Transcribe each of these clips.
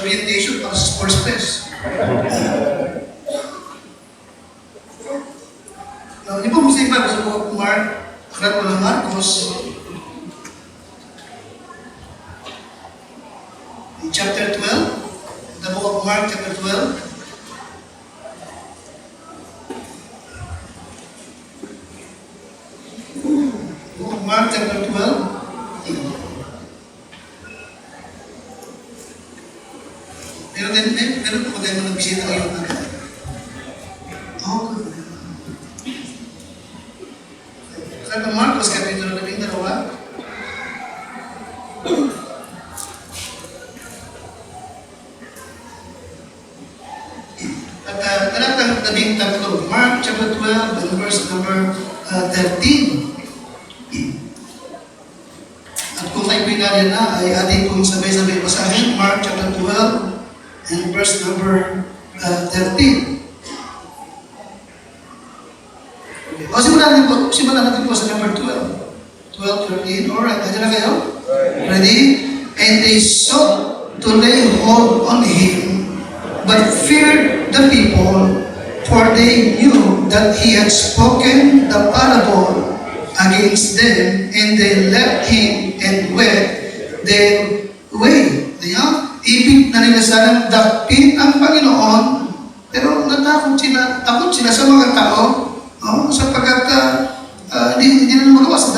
orientation para sa sports fest. Di ba gusto iba sa buong Mark, aklat ko ng Marcos, in chapter 12, the book of Mark, chapter 12, Mark chapter 12. Meron po tayo nagbisita ngayon na. Oh, sabi ng Marcos, kapitulo 12. At talatang 13, Mark chapter 12, and verse number 13. At kung tayo pinaryan na, ay ating kong sabay-sabay basahin, Mark chapter 12, and verse number 13. Okay. O, simulan natin po sa number 12. 12, 13. Alright, nandiyan na kayo? Ready? And they sought to lay hold on him, but feared the people, for they knew that he had spoken the parable against them, and they left him and went their way. Ayan? Ibig na nila sanang dakpin ang Panginoon, pero takot sila sa mga tao, sapagkat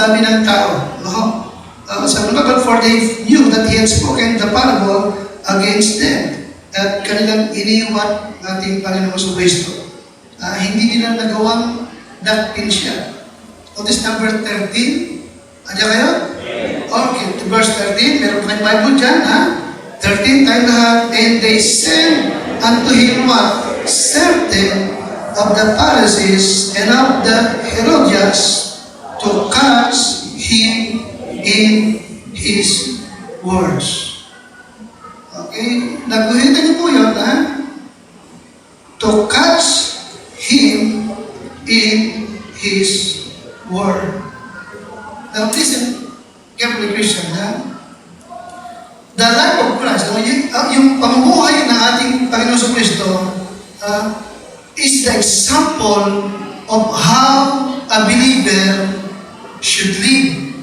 dami ng tao. No? Sabi ng Bible, for they knew that he had spoken the parable against them. At kanilang iniwan ating Panginoon sa Kristo. Hindi nila nagawang dakpin siya. Notice number 13. Andiyan kayo? Okay, to verse 13. Meron kayong Bible dyan, ha? 13 tayo lahat. And they sent unto him what? Certain of the Pharisees and of the Herodians to catch him in his words. Okay? Naguhitan niyo po yun, ha? To catch him in his word. Now listen, carefully Christian, ha? The life of Christ, yung pamumuhay ng ating Panginoon sa Kristo, is the example of how a believer should live.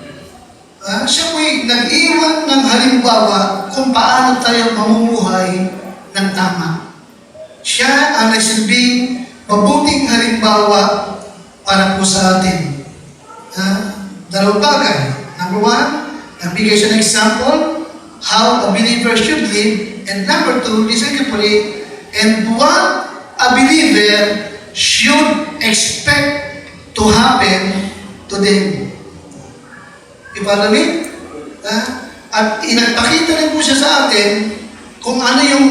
Siya po'y nag-iwan ng halimbawa kung paano tayo mamumuhay ng tama. Siya ang nagsilbing mabuting halimbawa para po sa atin. Dalawang bagay. Number one, nagbigay siya ng example how a believer should live. And number two, listen carefully, and what a believer should expect to happen to them. You follow me? At inagpakita rin po siya sa atin kung ano yung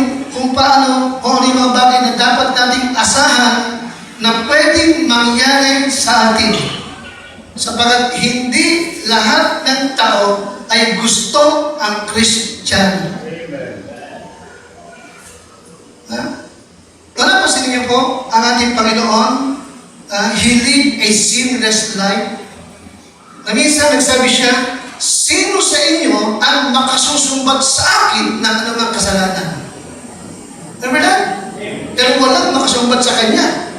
mga bagay na dapat nating asahan na pwedeng mangyari sa atin. Sapagat hindi lahat ng tao ay gusto ang Christian. Papansin niyo po, ang ating Panginoon, He lived a sinless life. Na minsan nagsabi siya, sino sa inyo ang makasusumbat sa akin ng anumang kasalanan? Remember that? Pero walang makasumbat sa Kanya.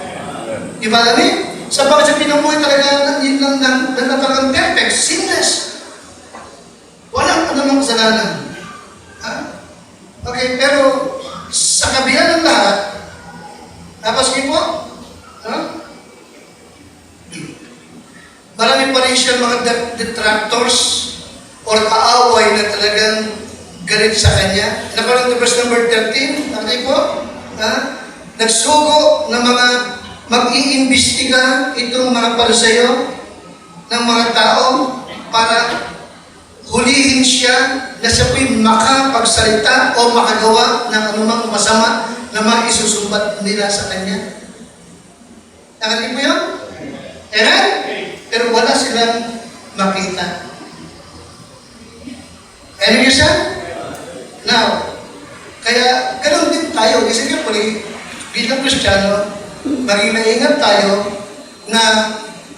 Diba namin? Sapagat siya pinamuhay talaga yun lang talagang perfect, sinless. Walang anumang kasalanan. Okay, pero sa kabila ng lahat, tapos niyo po, marami pa rin siya mga detractors or kaaway na talagang galit sa kanya. Nakalong verse number 13, nakita po, nagsugo ng mga mag-iimbestiga itong mga Pariseyo ng mga tao para hulihin siya na siya po'y makapagsalita o makagawa ng anumang masama na maisusumbat nila sa kanya. Nakalimutan mo yun? Amen? Pero wala silang makita. Ano yun siya? Now, kaya ganoon din tayo. Kasi nga po bilang Kristiyano, maging maingat tayo na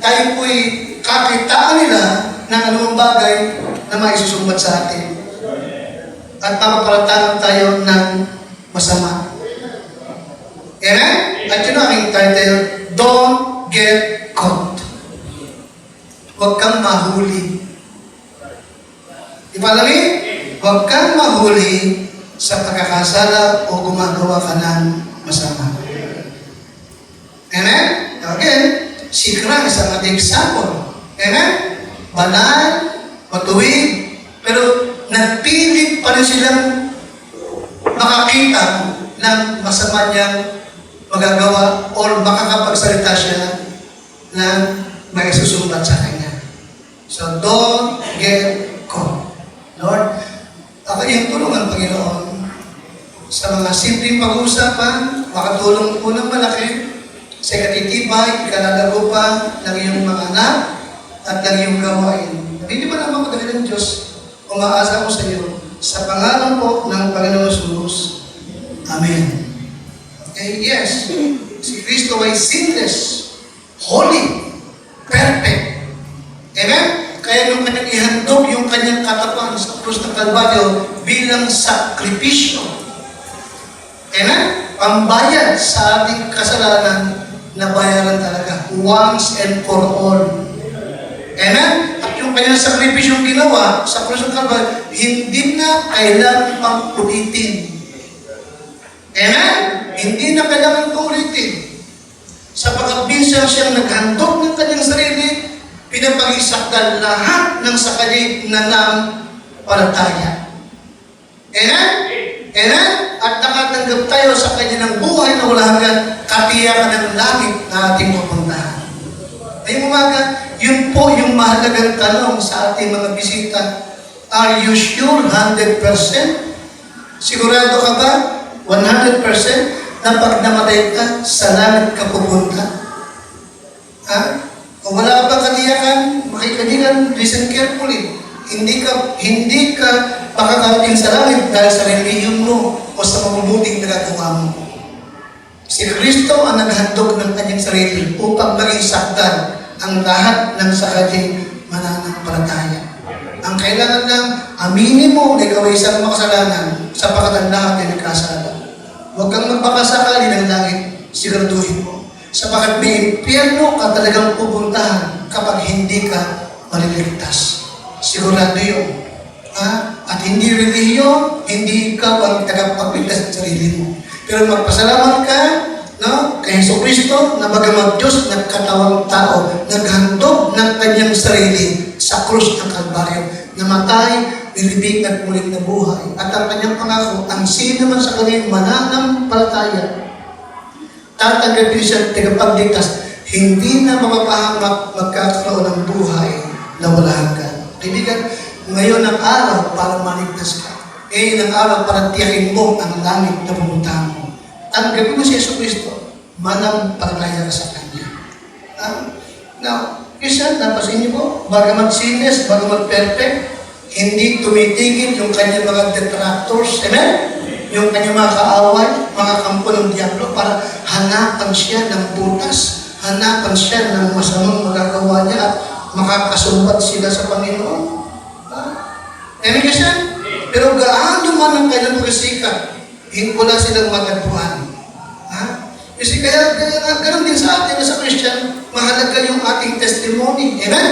tayo po'y kakitaan nila ng anumang bagay na maisusumbat sa atin. At mapaparatangan tayo ng masama. Amen? At yun ang aking title, Don't Get Caught. Huwag kang mahuli. Di ba alam eh? Huwag kang mahuli sa pagkakasala o gumagawa ka ng masama. Amen? Again, si Christ ang ating example. Amen? Banal, matuwid, pero nagpilit pa rin silang makakita ng masama niyang magagawa o makakapagsalita siya na may susumbat sa kanya. So, don't get caught. Lord, ako yung tulungan, Panginoon, sa mga simpleng pag-uusapan, makatulong po ng malaki sa ikatitibay, ikalalago pa ng iyong mga anak at ng iyong gawain. Hindi ba naman kadali ng Diyos, umaasa ko sa iyo, sa pangalan po ng Panginoon Jesus. Amen. Okay, yes. Si Kristo ay sinless, holy, perfect. Amen? Kaya nung kanyang ihandog yung kanyang katawan sa krus ng Kalbaryo bilang sakripisyo. Amen? Pambayad sa ating kasalanan na bayaran talaga. Once and for all. Amen? At yung kanyang sakripisyong ginawa sa krus ng Kalbaryo, hindi na kailangan pang ulitin. Amen? Hindi na kailangan pang ulitin. Sapagkat minsan siyang naghandog ng kanyang sarili, pinapag maging sakdal lahat ng sakali na palataya. Amen? Amen? At nakatanggap tayo sa kanya ng buhay na wala hanggan, katiyakan ng langit na ating pupuntahan. Ngayong umaga, yun po yung mahalagang tanong sa ating mga bisita. Are you sure 100%? Sigurado ka ba 100% na pag namatay ka, sa langit ka pupunta? Ha? Kung wala ka katiyakan, makikadigan, listen carefully. Hindi ka makakarating sa langit dahil sa relihiyon mo o sa mabubuting nagagawa mo. Si Kristo ang naghandog ng kanyang sarili upang maging sakdal ang lahat ng sakaling mananampalataya. Ang kailangan lang, aminin mo na ikaw ay isang makasalanan sapagkat ang lahat ay nagkasala. Huwag kang magpakasakali ng langit, siguraduhin mo. Sapagkat may impyerno ka talagang pupuntahan kapag hindi ka maliligtas. Sigurado yun. At hindi relihiyon, hindi ikaw ang tagapagligtas ng sarili mo. Pero magpasalamat ka, no, kay Jesucristo na bagamat Diyos nagkatawang tao, naghandog ng kanyang sarili sa krus ng Kalbaryo, namatay, nilibig at muling nabuhay. At ang kanyang pangako, ang sino man sa kanyang mananampalataya, tatanggapin siya at tagapagligtas, hindi na mapapahamak magkakaroon ng buhay na wala hanggan. Kaibigan, ngayon ang araw para maligtas ka. Ngayon ang araw para tiyakin mo ang langit na pumuntahan mo. Tanggapin mo si Jesucristo, manampalataya ka sa Kanya. Now, Christian, napasin niyo po, bagamat sinless, bagamat perfect, hindi tumitigil yung kanyang mga detractors, amen? Yung kanyang mga kaaway, mga kampo ng diablo, para hanapan siya ng butas, hanapan siya ng masamang magagawa niya at makakasumbat sila sa Panginoon. Amen, Christian? Pero gaano man ang kanilang pagsikat, wala silang matagpuan. Kasi kaya ganoon din sa atin sa Christian, mahalaga yung ating testimony. Amen?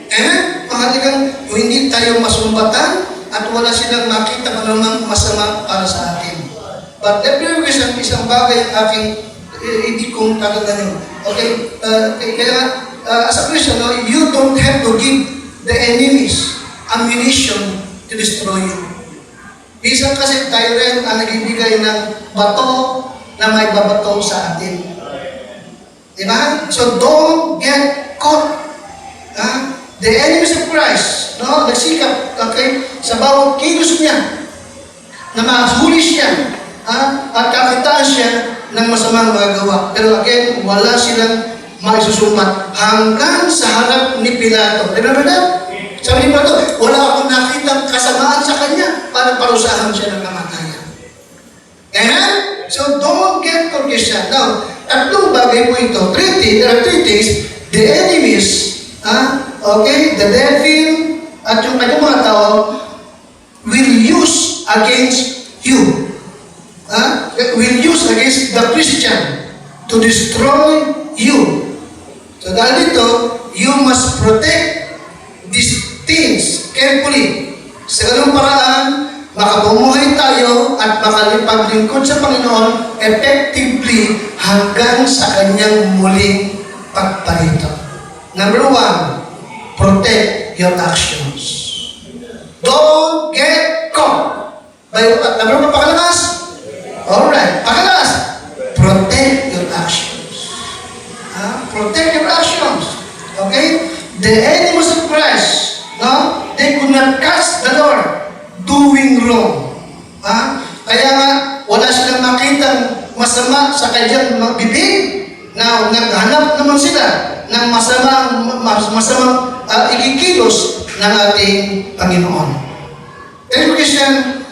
Amen? Mahalagang yung hindi tayo masumbatan at wala silang makita manumang masama para sa atin. But every isang bagay ang aking hindi kong tatandaan yun. Okay? Kaya as a Christian, no, you don't have to give the enemies ammunition to destroy you. Minsan kasi tayo rin ang nagbibigay ng bato na may babato sa atin. Diba? So don't get caught. The enemies of Christ, no, nagsikap, okay, sa bawat kilos niya, na mahuli siya, at kakitaan siya ng masamang magagawa. Pero again, wala silang maisusumat hanggang sa harap ni Pilato. Remember that? Sabi ni Pilato, wala akong nakitang kasamaan sa kanya para parusahan siya ng kamatayan. Amen? So don't get confused. Now, tatlong bagay po ito. There are three things. The enemies, okay, the devil, at yung kanyang mga tao will use against you. Will use against the Christian to destroy you. So dahil dito, you must protect these things carefully. Sa ganung paraan, makabumuhay tayo at makalipaglingkod sa Panginoon effectively hanggang sa kanyang muling pagparito. Number one, protect your actions. Don't get caught. Number one, pakalakas? Alright, pakalakas. Protect your actions. Protect your actions. Okay? The enemies of Christ, no? They could not catch the Lord doing wrong. Kaya nga, wala silang makitang masama sa kanyang bibig. Now, naghanap naman sila ng masamang ikikilos ng ating Panginoon. And Christian,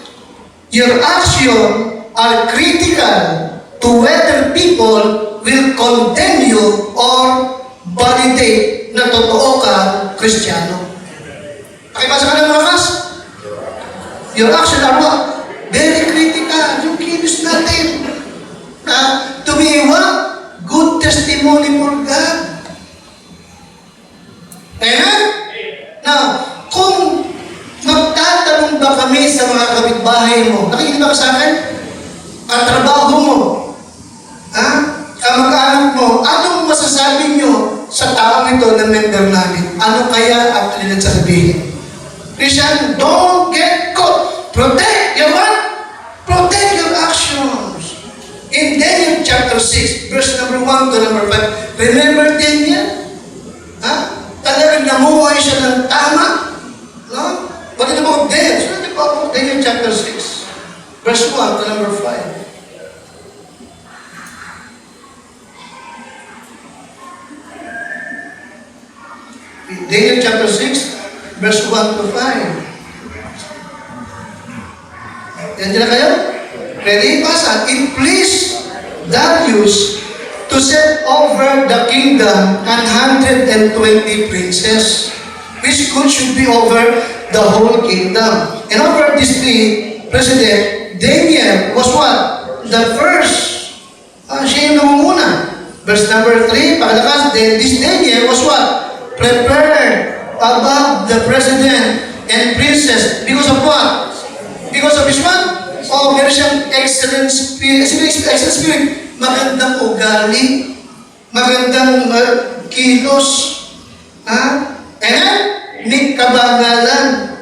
your action are critical to whether people will condemn you or validate na totoo ka Kristiyano. Pakibasa ka ng malakas? Your action are what? Very critical. Yung kilos natin. To be what? Good testimony for God. Amen? Now, kung magtatanong ba kami sa mga kapitbahay mo, nakikinig ba ka sa akin? Katrabaho mo, kamag-anak mo, anong masasabi nyo sa taong ito na member namin. Ano kaya ang kanilang sasabihin? Christian, don't get caught. Protect your what? Protect your actions. In Daniel chapter 6, verse number 1 to number 5, remember Daniel? Ha? Talagang namuhay siya ng tama? No? What in the book of Daniel? So, the book of Daniel chapter 6, verse 1 to number 5. Daniel chapter 6, verse 1 to 5. Yan na kayo? Ready? Pasa. It pleased Darius to set over the kingdom 120 princes, which should be over the whole kingdom. And over this president, Daniel was what? The first. Siya yung namumuna. Verse number 3, paglakas, this Daniel was what? Prepared above the president and princess. Because of what? Because of his what? Oh, meron siyang excellent spirit. Excellent spirit. Magandang ugali. Magandang kilos. And may kabanalan.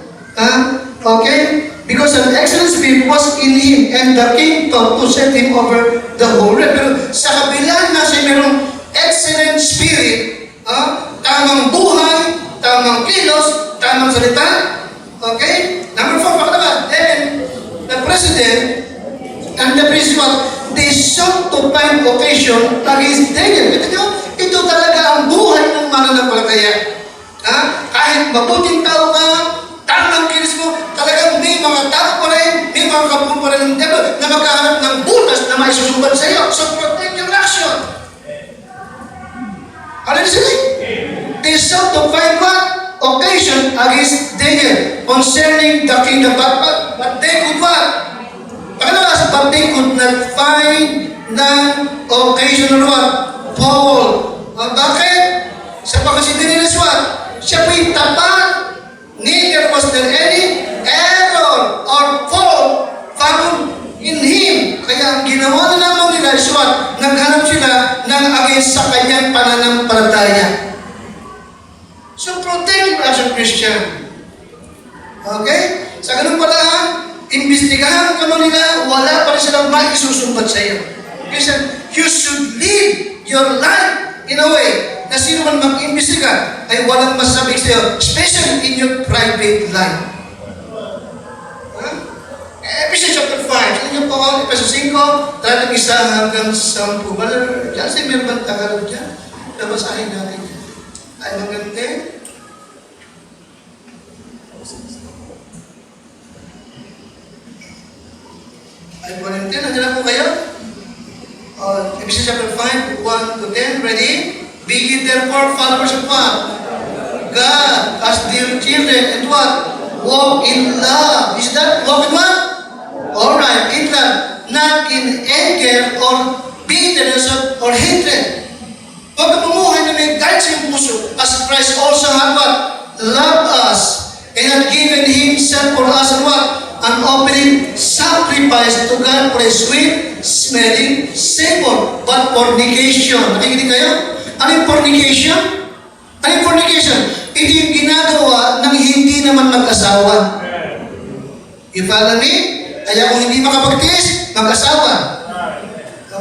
Okay? Because an excellent spirit was in him and the king thought to set him over the whole realm. Pero sa kabila na siya merong excellent spirit, tamang buhay, tamang kilos, tamang salita. Okay? Number 4, pakalaman. Then, the president and the principal, they sought to find occasion against Daniel. Ito talaga ang buhay ng mananampalataya. Kahit mabuting tao ka, tamang kilos mo, talagang may mga tao pa rin, may mga kapul pa rin ng devil na magkahanap ng butas na may susubat sa iyo. So protect your action. Ano na sila? They sought to find what? Occasion against Daniel concerning the kingdom. But they could what? But they could not find the occasion or what? Paul. Bakit? Sa pagkasindihan nila what? Siya po'y tapat. Neither was there any error or fault found in him. Kaya ang ginawa na lamang nila is what? Naghanap sila ng against sa kanyang pananampalataya. So protect your action, Christian. Okay? Sa ganun pala, imbestigahan ka mo nila, wala pa rin silang maisusumbat sa iyo. Christian, you should live your life in a way na sino man mag-imbestiga ay walang masasabi sa iyo, especially in your private life. Ephesians chapter 5, sa inyo po, Ephesians 5, talagang 1 hanggang 10. Brother, dyan sa meron bang Tagalog dyan? Nabasahin natin dyan. Ay maganda. Ay maganda. Nandiyan na po kayo? Ephesians chapter 5, 1 to 10. Ready? Be ye therefore followers of what? God, as dear children, and what? Walk in love. Is that walk in what? Alright, in love. Not in anger or bitterness or hatred. Huwag ka mamuhay na may galit sa iyong puso, as Christ also had what? Loved us and had given Himself for us and what? An offering sacrifice to God for a sweet smelling savor. But fornication. Nakikinig kayo? Ano yung fornication? Ano yung fornication? Ito yung ginagawa ng hindi naman mag-asawa. You follow me? Kaya kung hindi makapagtiis, mag-asawa.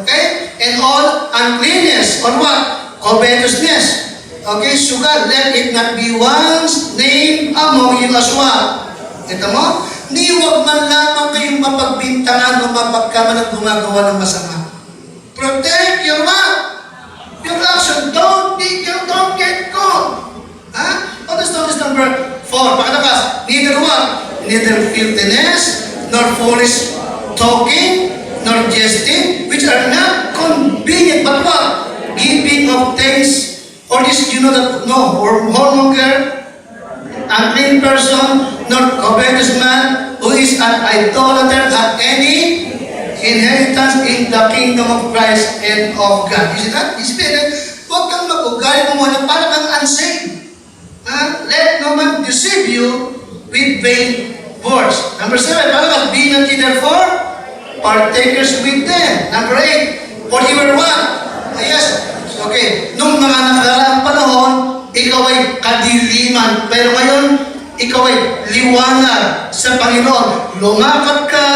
Okay? And all uncleanness or what? Covetousness. Okay? So God, let it not be one's name among you as well. Ito mo? Ni huwag man lamang kayong mapagbintangan o mapagkaman at gumagawa ng masama. Protect your mouth. Your action. Don't get caught. Notice number 4. Pakalakas. Neither what? Neither filthiness, nor foolish talking, nor jesting, which are not convenient, but what? Giving of thanks, or this you know that no, or whoremonger, unclean person, nor covetous man, who is an idolater, hath any inheritance in the kingdom of Christ and of God. You see that? Huwag kang mag-ugali mo muna para kang unsaved. Let no man deceive you with vain words. Number 7, be not ye therefore partakers with them. Number 8, for you were what? Yes, Okay, nung mga nakaraang panahon, ikaw ay kadiliman. Pero ngayon, ikaw ay liwanag sa Panginoon. Lumakad ka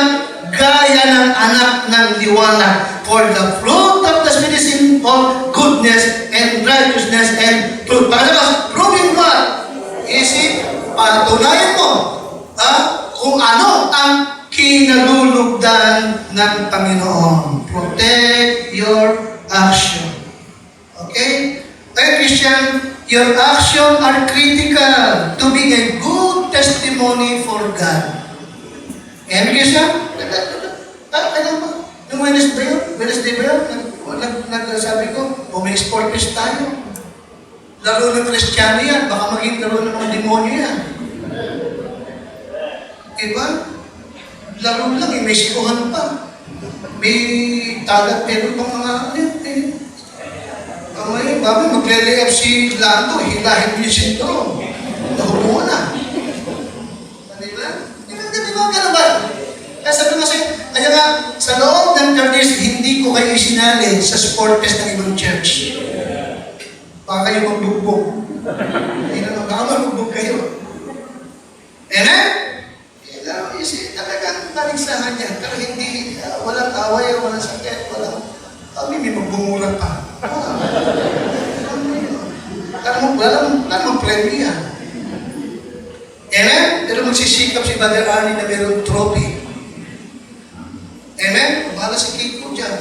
gaya ng anak ng liwanag. For the fruit of the Spirit is in all goodness and righteousness and truth. Pagkatapos, proving what? Isip, patunayan mo kung ano ang kinalulugdan ng Panginoon. Protect your action. Okay? Kaya Christian, your action are critical to be a good testimony for God. And Christian, kailan ba? Nung Wednesday ba yun? Nagsabi ko, may sport fest tayo. Laro ng Kristiyano yan, baka maging laro ng mga demonyo yan. Diba? Laro lang, may sikuhan pa. May talat, pero pang mga, ngayon, babi, magre-re-up si Lando, hilahin mo yung sintro. Nakubuha na. Diba? Diba ka na ba? Kaya sabi mo kaya nga, sa loob ng 30 years, hindi ko kayo isinali sa sport fest ng ibang church. Baka kayo magbugbog. Baka magbugbog kayo. Amen? Talagang taligsahan yan. Pero hindi, walang away, walang sakit, walang, may magbumura pa. Walang premyo yan. Amen? Pero magsisikap si Brother Arnie na mayroong trophy. Amen? Bahala si Kiko dyan.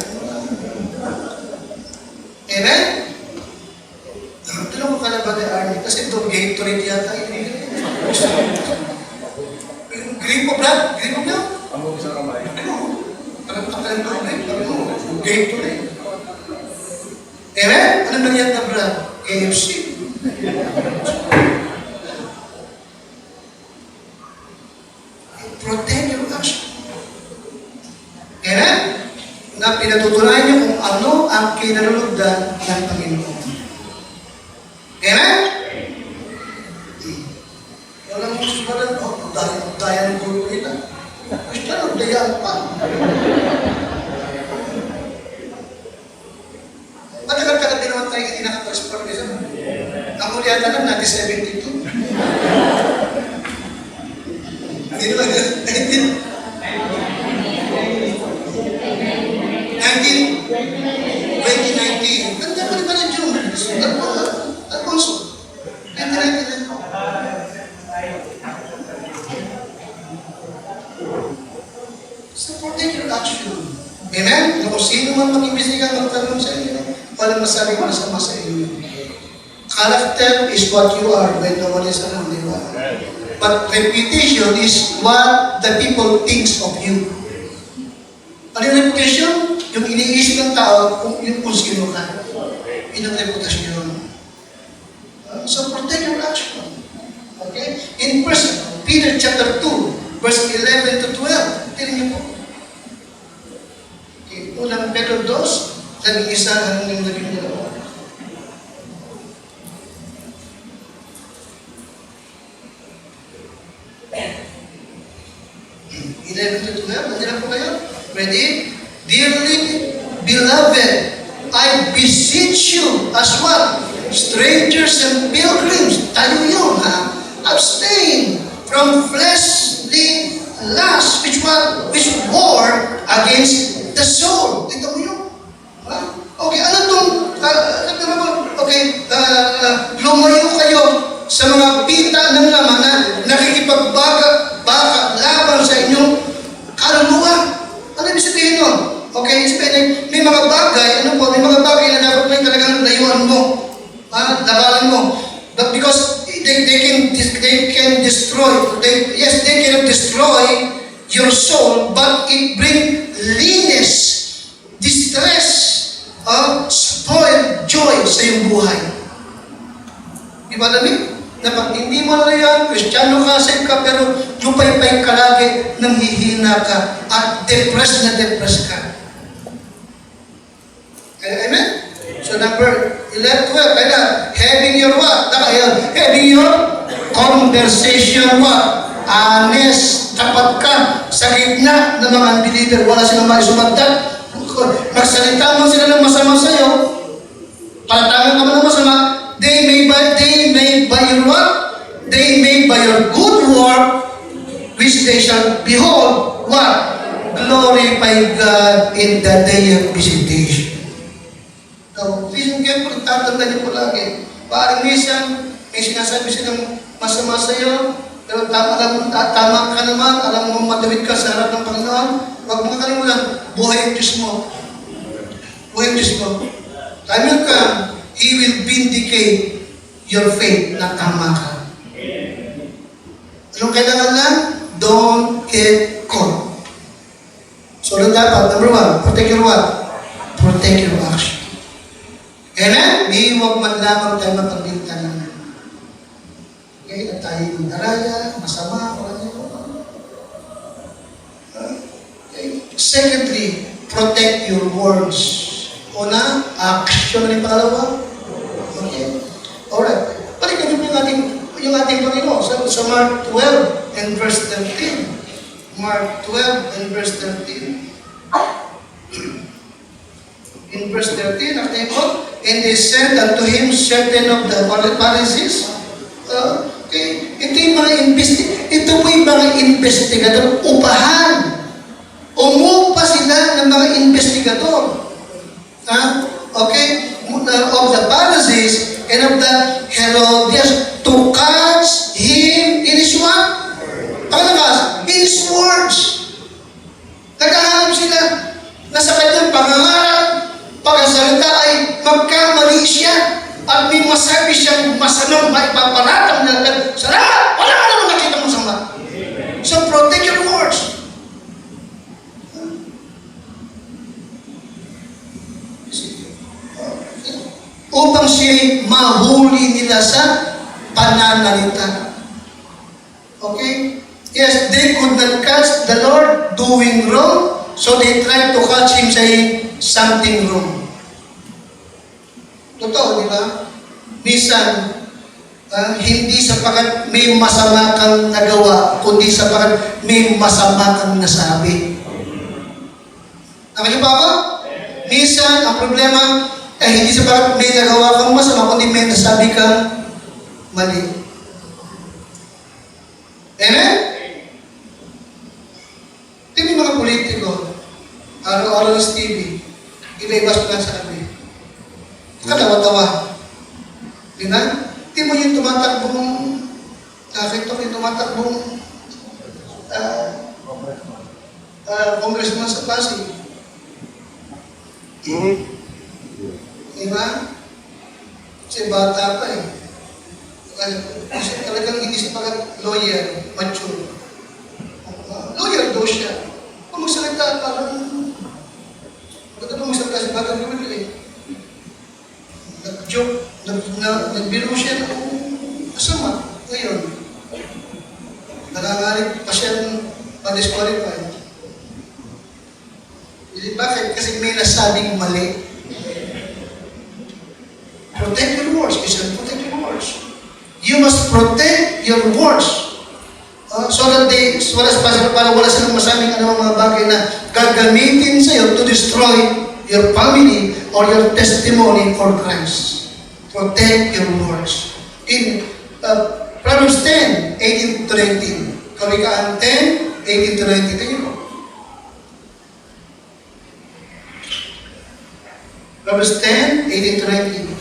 Amen? Tulungan ka na Brother Arnie kasi ito Gatorade yata. Gripo, Brad? Gripo niya? Ang mga sa kamay. Parang takalan ko ulit. Gatorade. Amen? Ano ba yan na Brad? KFC. Protect your action. Amen? Na pinatutunayan niyo kung ano ang kinalulugdan ng Panginoon. Amen? Walang gusto ba lang, daya ng gulo nila. Kristiyan, dayaan pa. Matagal ka na din naman tayo hindi nakapag-sport nila. Ang huli ata lang natin 72. Hindi naman, 2019. Ganda pa rin pala June. Alfonso. 2019 na. So protect your action. Amen? Kung sino man mag-imbisigan, magtanong sa inyo, walang masabi ko na sama sa inyo. Character is what you are when no one is around, di ba? But reputation is what the people thinks of you. Ano yung reputation? Yung iniisip ng tao kung sino ka. Yun ang reputasyon. So protect your action. Okay? In Peter chapter 2, verse 11 to 12. Tignan niyo po. Okay. Unang Pedro 2, labing isa hanggang labing dalawa. Nandiyan po kayo? Ready? Dearly beloved, I beseech you as what? Strangers and pilgrims. Tayo yun, ha? Abstain from fleshly lust, which war against the soul. Ito mo yun. Okay, ano itong, lumayo kayo sa mga pita ng laman na nakikipagbaga laban sa inyong kaluluwa. Ano ibig sabihin nun? Okay, sabihin, may mga bagay, may mga bagay na dapat may talagang layuan mo. Labanan mo. But because they can destroy, they cannot destroy your soul, but it bring leanness, distress, spoiled joy sa iyong buhay. Diba namin? Na pag hindi mo na yan, Kristiyano ka, save ka, pero lupay-pay ka lagi, nanghihina ka, at depressed ka. Amen? So number 11, 12, kaya having your what? Having your conversation what? Honest, tapat ka sa gitna ng mga unbeliever. Wala silang maisumagdag. Magsalita mo sila ng masama sa'yo. Palatangan ka man ng masama, they may by your what? They may by your good work, which they shall behold, what? Glorify God in the day of visitation. So, listen carefully, tatandaan niyo po lagi. Parang minsan, may sinasabi silang masama sa iyo, pero tama ka naman, alam mo madawit ka sa harap ng Panginoon, huwag mo kalimutan, buhay ang Diyos mo. Buhay ang Diyos mo. Time ka, He will vindicate your faith na tama ka. Anong kailangan lang? Don't get caught. So, dapat, number one, protect your what? Protect your action. Amen? May huwag man lamang tayo mapagbiltan. Okay? At tayo mag-araya, masama, okay. Secondly, protect your words. Una, action na yung pangalawa. Okay. Alright. Balikan niyo yung ating Panginoon sa Mark 12 and verse 13. Mark 12 and verse 13. In verse 13, natin po, and they said unto him certain of the Pharisees. Okay, ito po yung mga investigador, upahan. Umupa sila ng mga investigador. Okay, of the Pharisees and of the Herodians to catch him in his what? Pangalakas, in his words. Naghahanap sila na sa kanyang pangangaral, pagkasalita ay magkamali siya at may masabi siyang masamang maipaparatang na salamat! Wala ka naman nakita mo sama. So protect your words. Upang siya'y mahuli nila sa pananalita. Okay? Yes, they could not catch the Lord doing wrong, so they tried to catch Him saying something wrong. Totoo, di ba? Minsan, hindi sapagat may masama kang nagawa, kundi sapagat may masama kang nasabi. Nakakita ba ako? Minsan, ang problema ay hindi sapagat may nagawa kang masama, kundi may nasabi kang mali. Amen? Yung mga politiko, araw-araw sa TV, iba-ibas lang sa kami. Katawa-tawa. Di ba? Di mo yung tumatakbong, nakita ko yung tumatakbong congressman sa Pasig. Di ba? Kasi bata pa eh. Talagang hindi siya pagkat lawyer, mature. Lawyer daw siya. Kung magsalita, parang maganda magsalita siya, bagay naman eh. Nag-joke, nagbiro siya ng masama. Ngayon, nangangalit pa siya pa-disqualify. Bakit? Kasi may nasabing mali. Protect your words. Kasi protect your words. You must protect your words. So that as well as possible, para wala silang masabing mga bagay na gagamitin sa iyo to destroy your family or your testimony for Christ. Protect your words. In Proverbs 10, 18 to 19. Kawikaan 10, 18 to 19. Tingin mo. Proverbs 10, 18 to 19.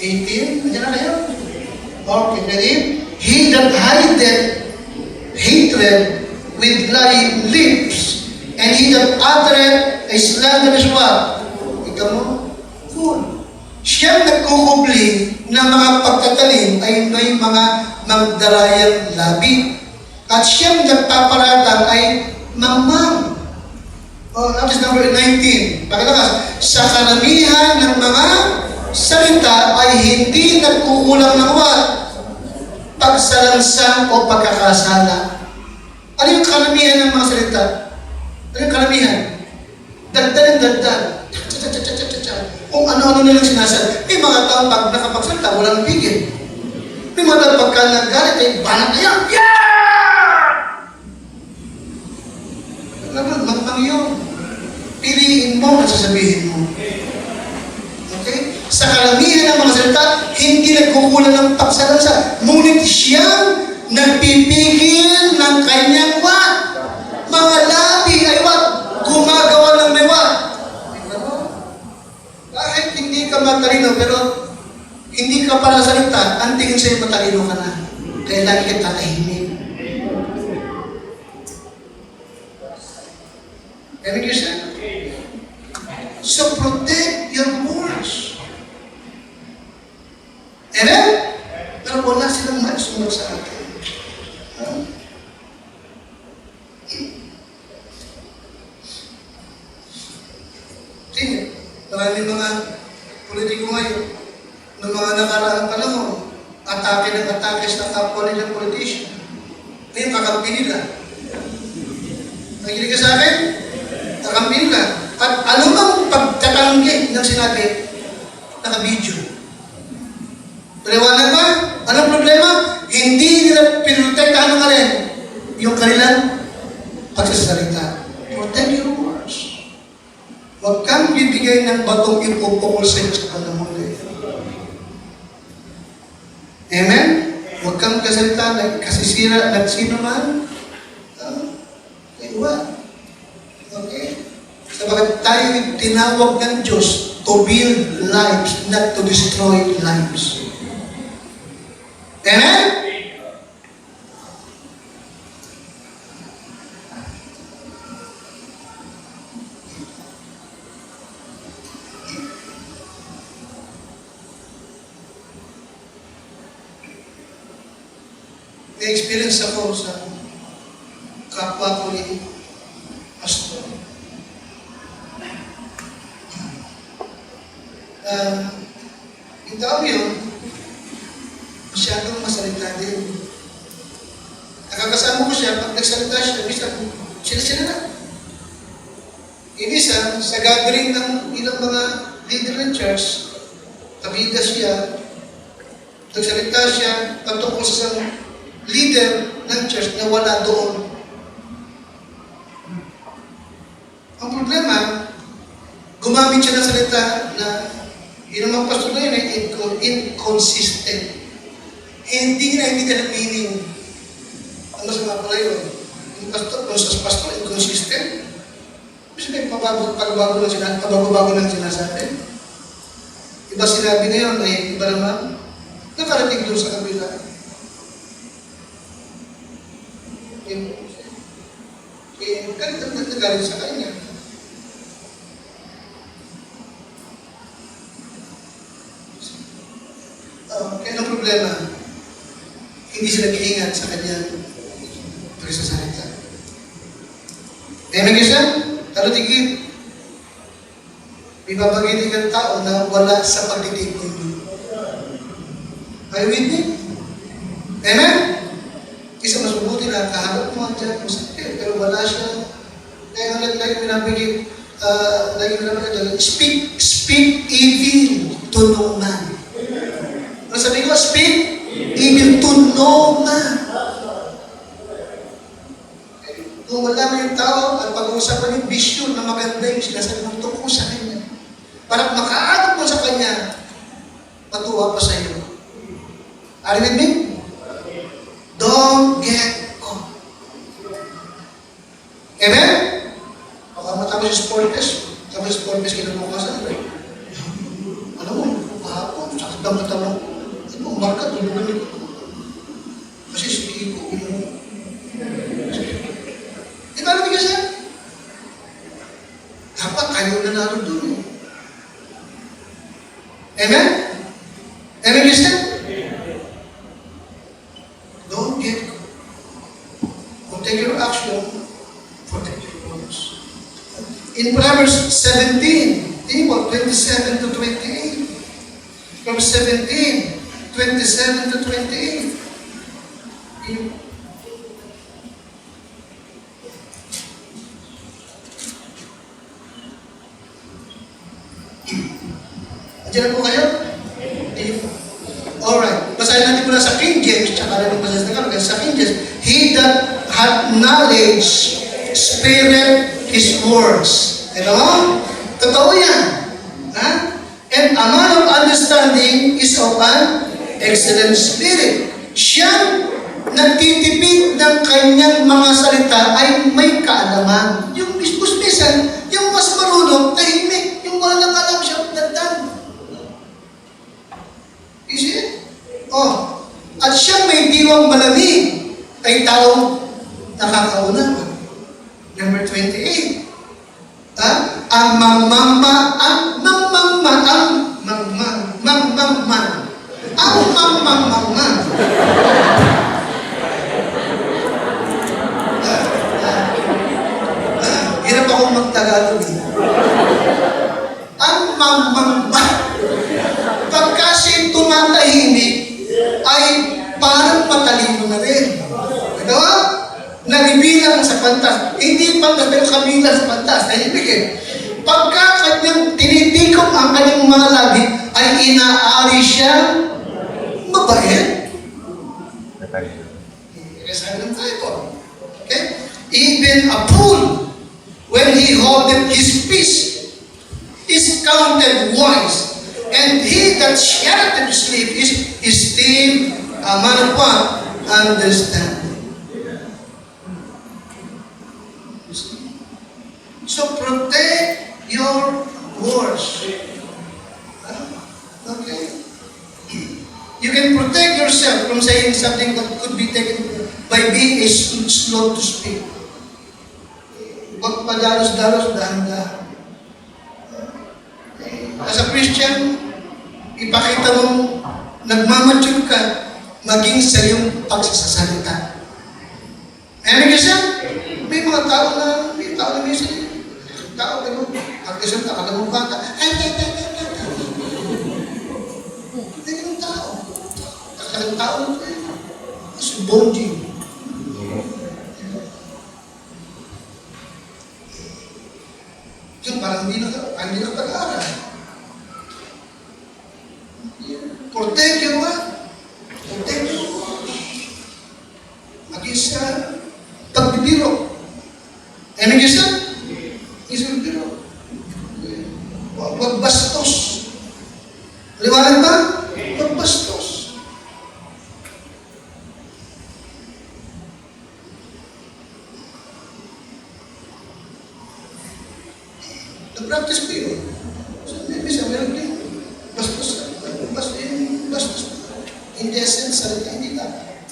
Nandiyan na kayo? Okay, ready? He that hideth hatred with lying lips, and he that uttereth a slanderous what? Ikaw mo? Fool. Siyang nagkukubli na mga pagtatalim ay may mga magdarayang labi. At siyang nagpaparatang ay mamang. That is number 19. Pagkatakas, sa karamihan ng mga salita ay hindi nagkukulang ng what? Pagsalansang o pagkakasala. Ano yung karamihan ng mga salita? Ano yung karamihan? Dagdag. Kung ano-ano nilang sinasabi. May mga tao pag nakapagsalita, walang pigil. May mga tao pagka naggalit, ay banat na yan. Yeah! Alam mo, matang yun. Piliin mo at sasabihin mo. Okay? Sa karamihan ng mga salita, hindi nagkukulang ng paksalansa. Ngunit siyang nagpipigil ng kanyang what? Mga labi ay what? Gumagawa ng may what? Kahit hindi ka matalino, pero hindi ka pala salita, ang tingin sa'yo matalino ka na. Kaya lagi ka tatahimik. Amen, Christian? So protect your words. Amen? Pero wala silang maisunod sa atin. Sige, maraming mga politiko ngayon, ng mga nakaraang panahon, atake ng atake sa kapwa nilang politician. Ngayon, kakampi nila. Nakikinig ka sa akin? Kakampi nila. At ano bang pagkatanggi ng sinabi? Naka-video. Paliwanag ba? Anong problema? Hindi nila pinotektahan ng rin yung kanilang pagsasalita. Protect your words. Huwag kang bibigay ng batong ipupukol sa iyo sa panahon na ito. Amen? Huwag kang kasalita na kasisira ng sino man. Iwan. Okay? Sabagat tayo tinawag ng Diyos to build lives, not to destroy lives. Amen? May experience ako sa kapwa ko ni pastor. Yung tao yun, masyadong masalita din. Nakakasama ko siya, pag nagsalita siya, minsan, sila na. Minsan, sa gathering ng ilang mga leader ng church, kabida siya, nagsalita siya, patungkol sa isang leader ng church na wala doon. Ang problema, gumamit siya ng salita na yun ang mga pastor na yun ay inconsistent. Hindi na meaning. Ano sa mga pala yun? Yung pastor, kung sa pastor, inconsistent. Kasi may pagbago lang sinasabi. Iba sinabi na yun, ay iba naman. Nakarating doon sa kabila. Galit ang nagagalit sa kanya. Kaya ang problema, hindi sila nag-iingat sa kanyang pagsasalita. Amen siya? Talo tigit. May babagitin kang tao na wala sa pagdidig ko yun. Are you with me? Amen? Isa mas mabuti na kaharap mo dyan, masakit, pero wala siya. Kaya nga lagi pinapigil, speak evil to no man. Ano sabi ko? Speak evil to no man. Kung wala mo yung tao at pag-uusapan yung vision na maganda yung sinasabi mong tungkol sa kanya, para makaagap mo sa kanya, matuwa pa sa iyo. Are you with me? Don't get caught. Amen? Baka matapos yung sport test. Tapos yung sport test kinabukasan. Alam mo, kahapon, sakit daw katawan. Ano, marka, tulungan nito. Kasi sige ko, di ba namin kasi? Dapat kayo na naroon doon. Amen? Amen, Christian? Don't get caught. Protect your action, protect your words. In Proverbs 17, 27 to 28. Proverbs 17, 27 to 28. Andiyan po kayo? sa King James, tsaka rin sa Tagalog, sa King James, he that hath knowledge, spirit his words. Ito mo? Totoo yan. Ha? And a man of understanding is of an excellent spirit. Siyang nagtitipid ng kanyang mga salita ay may kaalaman. Yung bisbusbisan, yung mas marunong, tahimik. Yung walang alam siya, dandan. You see it? Oh. At siyang may diwang malamig ay taong nakakaunawa. Number 28. Ang mangmangma, hirap akong magtagalog eh. Ang mangmangma, pagkasi tumatahimik, ay parang matalino na rin. Ano? Nalibilang sa pantas. Hindi pantas, pero kabilang sa pantas. Tahimik eh. Pagka kanyang tinitikom ang kanyang mga labi, ay inaari siya mabait. Okay? Even a fool, when he holdeth his peace, is counted wise. And he that shattereth sleep is esteemed a man of what? Understanding. So protect your words. Okay. You can protect yourself from saying something that could be taken by being slow to speak. Huwag padalos-dalos, dahan-dahan. As a Christian, ipakita mong nagmamature ka maging sa iyong pagsasalita. Ayan nga siya? May mga tao na minsan, tao na mo, pagkasunta ka na mong bata, hindi yung tao. Ang tao na kayo. Kasi bonding. Diyan, parang hindi na pag-aaral. Protect your what? Protect your words. Maging sa pagbibiro. Ano yung isa? Isang biro. Huwag bastos. Liwanag ba? Huwag bastos. Nag-practice ko yun. So, minsan, meron din. Bastos. In the essence, salita, hindi dapat.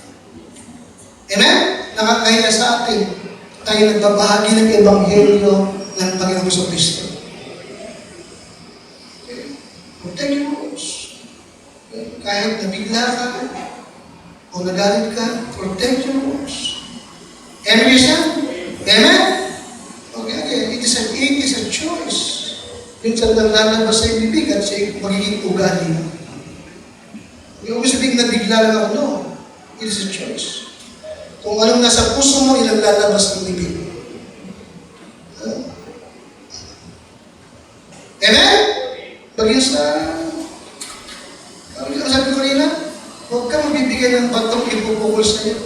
Amen? Nakakahiya sa atin. Tayo nagbabahagi ng Ebanghelyo ng Panginoong Kristo. Okay? Protect your words. Okay? Kahit nabigla ka o nagalit ka, protect your words. Amen siya? Amen? Okay. It is a choice. Minsan lalabas sa ibibig at sa magiging ugali mo. Yung sabihin na bigla lang ako, no. It is a choice. Kung anong nasa puso mo, ilang lalabas ng bibig. Amen? Bagay sa... sabi ko kanina, huwag kang magbibigay ng batong ipupukol sa iyo.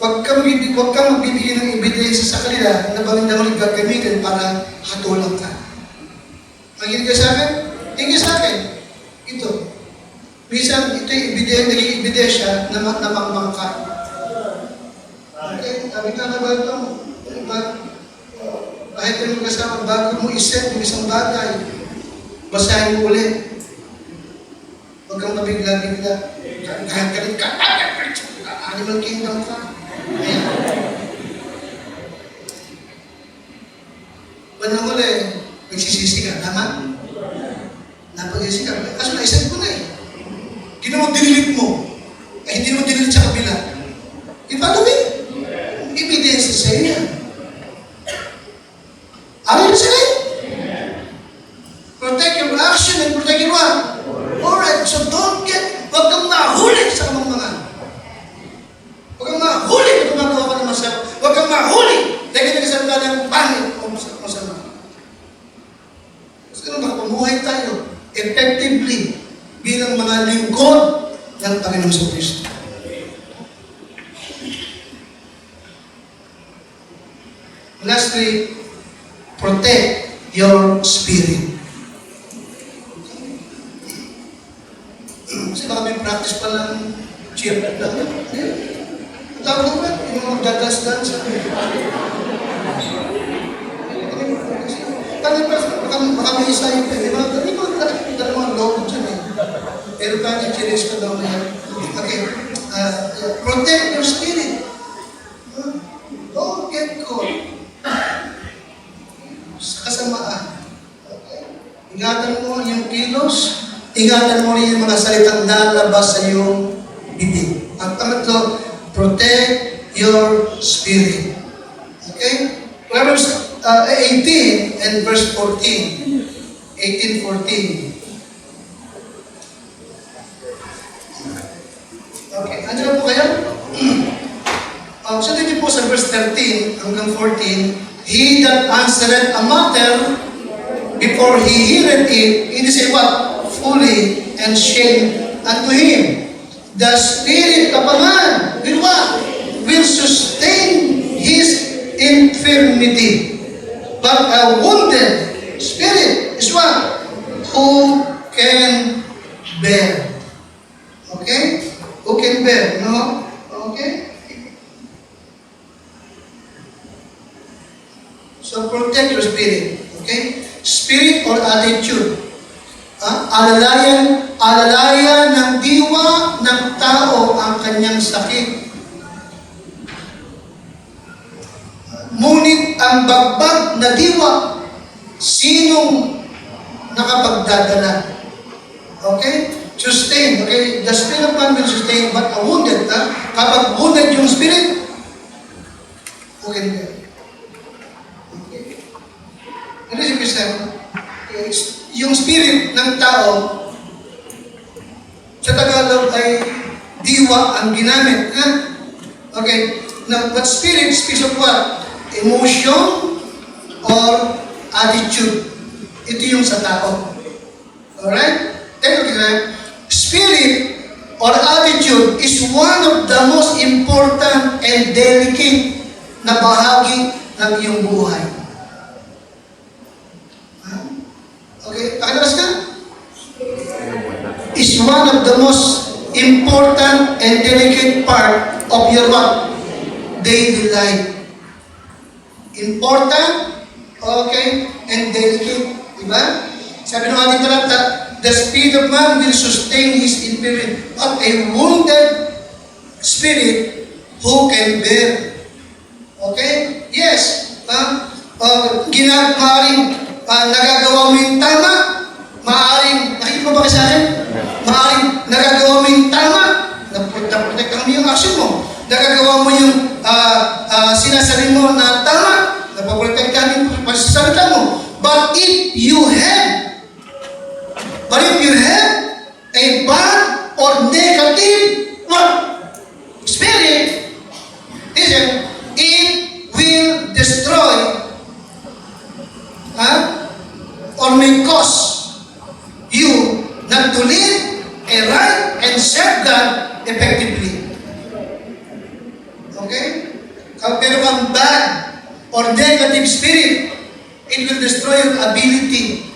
Huwag kang magbibigay ng ebidensya sa kanila na bangin gagamitin para hatulang ka. Makinig ka sa akin? Tingin sa akin. Ito. Minsan, ito yung naging ebidensya na mangmang ka. Okay, sabi ka na ba ito? Kahit yung kasama, bago mo iset yung isang bagay, basahin mo ulit. Huwag kang mabigla-bigla. Kahit galit ka, animal kingdom ka. Ayan. Bandang huli, nagsisisi ka, tama? Napagsisi ka. Kaso naiset mo na eh. Ginawa dinilit mo. Eh, hindi mo dinilit sa kabila. Paano ba? Evidence sa iyo yan. Amin na sila eh. Protect your action and protect your what? Alright, so huwag kang mahuli sa kamangmangan. Huwag kang mahuli na gumagawa ka ng masama. Huwag kang mahuli dahil nagkasalita ng pangit o masama. Kasi makapamuhay tayo effectively bilang mga lingkod ng Panginoon sa Kristo. Lastly, protect your spirit. Kasi baka may practice pa lang cheer lang. Tawag mo ba? Yung mga magdadas-dans. Baka may isa yung pwede. May mga dalawang logo dyan eh. Pero kanya chiris ka daw na yan. Okay. Protect your spirit. Don't get caught sa kasamaan. Okay. Ingatan mo yung kilos. Ingatan mo rin yung mga salitang nalabas sa iyong bibig. Ang pangatlo, protect your spirit. Okay? Proverbs 18 and verse 14. 18:14. Okay, andyan po kayo? So dito po sa verse 13 hanggang 14, he that answered a matter before he heareth it, it is a what? Fully and shame unto him. The spirit of a man will what? Will sustain his infirmity. But a wounded spirit is what? Who can bear? Okay? Who can bear? No? Okay? So protect your spirit. Okay? Spirit or attitude. Alalayan ng diwa ng tao ang kanyang sakit. Ngunit ang bagbag na diwa, sinong nakapagdadala? Okay? Sustain. Okay? The spirit of man will sustain, but a wounded, kapag wounded yung spirit, who can bear? Okay? Ano yung sabi? Yung spirit ng tao, sa Tagalog ay diwa ang ginamit. Okay. Now, but spirit speaks of what? Emotion or attitude. Ito yung sa tao. Alright? Take a look. Spirit or attitude is one of the most important and delicate na bahagi ng iyong buhay. Okay, pakilakas ka? Is one of the most important and delicate part of your what? Daily life. Important, okay, and delicate. Diba? Sabi naman dito lang, the spirit of man will sustain his infirmity, but a wounded spirit who can bear. Okay? Yes. Maaaring nagagawa mo yung tama, maaaring, nakita mo ba kasi sa akin? Maaaring nagagawa mo yung tama, naprotect ang yung action mo. Nagagawa mo yung sinasabi mo na tama, napaprotect ka yung pagsasalita mo. But if you have a bad or negative spirit, listen, it will destroy or may cause you not to live a right and serve God effectively. Okay? Kung meron kang bad or negative spirit, it will destroy your ability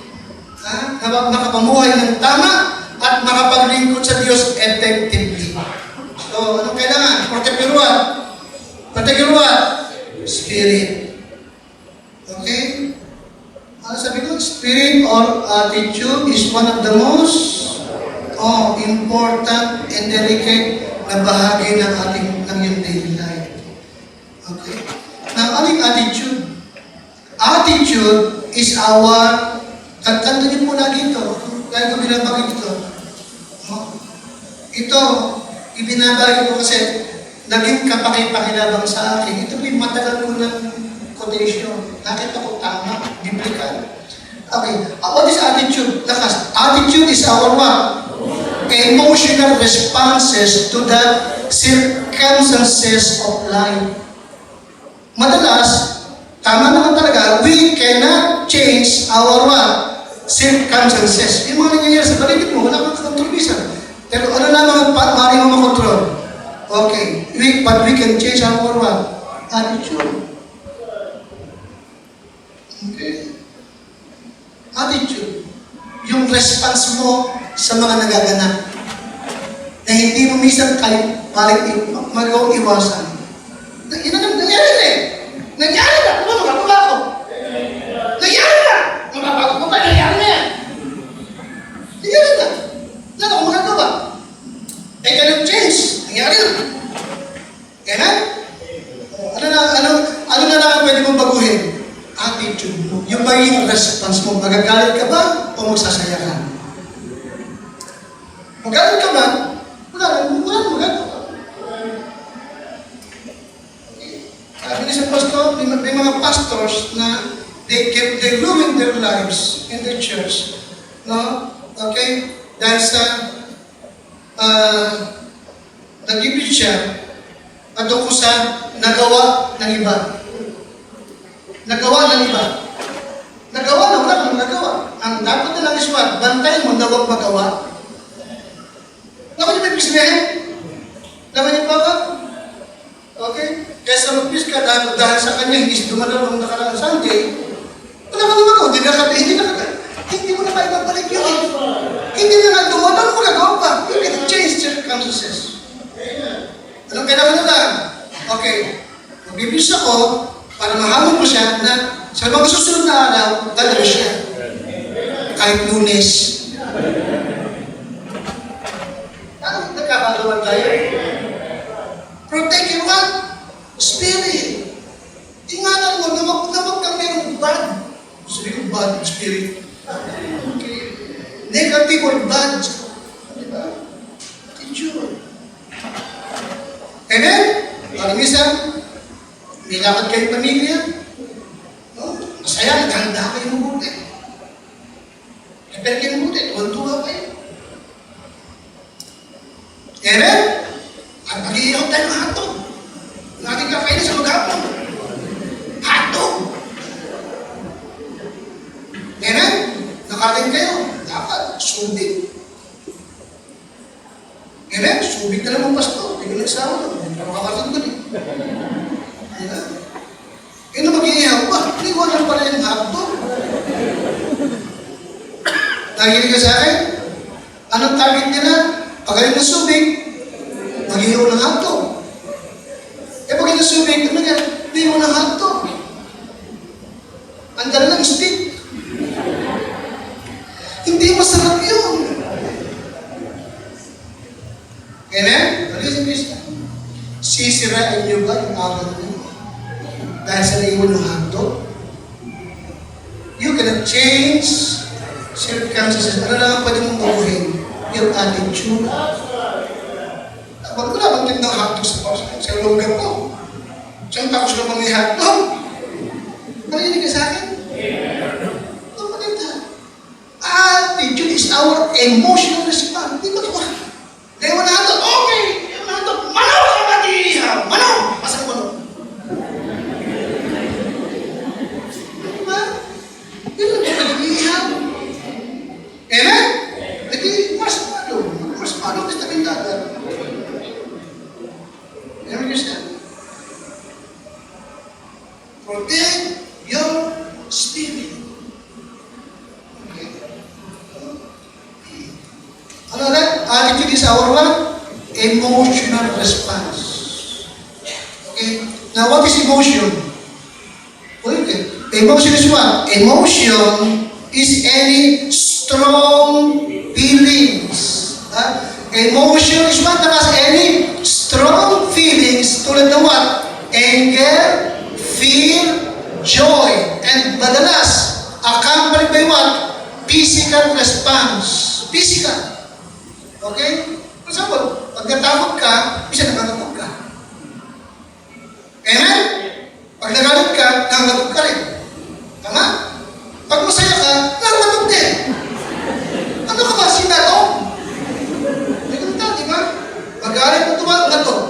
na makapamuhay ng tama at makapaglingkod sa Diyos effectively. So, anong kailangan? Protect your what? Protect your what? Spirit. Okay? Ano sabi ko? Spirit or attitude is one of the most important and delicate na bahagi ng iyong daily life. Okay? Now, ano yung attitude? Attitude is our, kanta niyo po lagi ito, dahil ko binabagay ito. Ito, ibinabagay ko kasi naging kapakipakilabang sa akin. Ito po yung matagal ko ng quotation. Nakita ko tama, biblical. Okay, what is attitude? Lakas. Attitude is our what? Emotional responses to the circumstances of life. Madalas, tama naman talaga, we cannot change our what? Circumstances. Yung mga nangyayari sa paligid mo, wala kang kontrolisa. Pero ano naman maaaring mo makontrol? Okay, but we can change our what? Attitude. Attitude. Yung response mo sa mga nagaganap. Na hindi mo minsan kayo magawang iwasan. Nangyari na eh. Nangyari na. Magagawa ko. Nangyari na. Mababago ko pa. Nangyari na yan. Nangyari na. Wala na akong magagawa. I cannot change. Nangyari na. Amen? Ano na lang ang pwede mong baguhin? Attitude mo. Yung magiging response mo. Magagalit ka ba o magsasaya ka? Magalit ka ba? Wala na magagawa. Sabi ni sa pastor, may mga pastors na they ruin their lives in the church. No? Okay? Dahil sa nag-ibig siya patungkol sa nagawa ng iba. Nagawa ng iba. Nagawa na wala kang nagawa. Ang dapat na lang iswat, bantayan mo na huwag magawa. Naman yung may pismehin? Naman yung baka? Okay? Kaysa mag-pis ka dahil sa kanya hindi siya dumalaw ng nakaraang Sunday, wala kang magawa. Hindi mo na kayo babalik yun eh. Hindi na nga dumalaw mo nagawa pa. You can change circumstances. Anong kailangan na lang? Okay. Magbibis ako para mahamon ko siya na sa mga susunod na araw, dadalo siya. Kahit Lunes. Ano nagkakagawa tayo? Protect your what? Spirit. Ingatan mo na wag kang merong bad. Sabi ko, bad spirit. Okay. Negative or bad. Diba? Attitude. Amen? Parang minsan, may lakad kayong pamilya. No? Masaya, naghanda kayo ng buti. Prepare kayo ng buti. Tuwan-tuwa kayo. Amen? At mag-iiyaw tayo ng hotdog. Ang ating kakainin sa maghapon. Hotdog! Amen? Nakating kayo. Dapat, subig. Amen? Subig na naman pastor. Hindi ko nagsawa lang. Hindi ko makakatag doon eh. Amen? Eh na mag-iiyaw ba? Iwanan pala yung hotdog. Nakikinig ka sa akin? Anong target nila? Pagaling ng subig, mag-iiyaw ng hotdog. Eh pagaling ng subig, ano nga? Mag-iiyaw ng hotdog. Ang dala ng stick. Hindi masarap yun. Amen? Listen, Krista. Sisirain niyo ba yung araw niyo? Dahil sa naiwan ng hotdog? You cannot change circumstances. Ano lang ang pwede mong baguhin? Your attitude. Wag ko na bang ng hotdog sa lugar ko. Siyang tapos na pang may hotdog. Marinig ka sa akin? Ito maganda. Attitude is our emotional response. Di ba ito? Dahil wala hotdog, okay. Dahil wala hotdog, manaw ka mag-iihaw. Manaw! Pasang manaw. Diba? Yun lang yung mag-iihaw. Amen? Hindi, mas malo kasi namin dagat. Amen, Christian? Protect your spirit. Okay. Ano na? Attitude is our what? Emotional response. Okay? Now, what is emotion? Okay. Emotion is what? Emotion is any strong feelings. Emotion is what? Any strong feelings tulad ng what? Anger, fear, joy, and madalas accompanied by what? Physical response. Physical. Okay? For example, pag natakot ka, isa nangangatog ka. Amen? Pag nagalit ka, nangangatog ka rin. Tama? Pag masaya ka, nangangatog din. Ano ka ba? Sinatong? May ganito, di ba? Magalit mo tuwa, ngatog.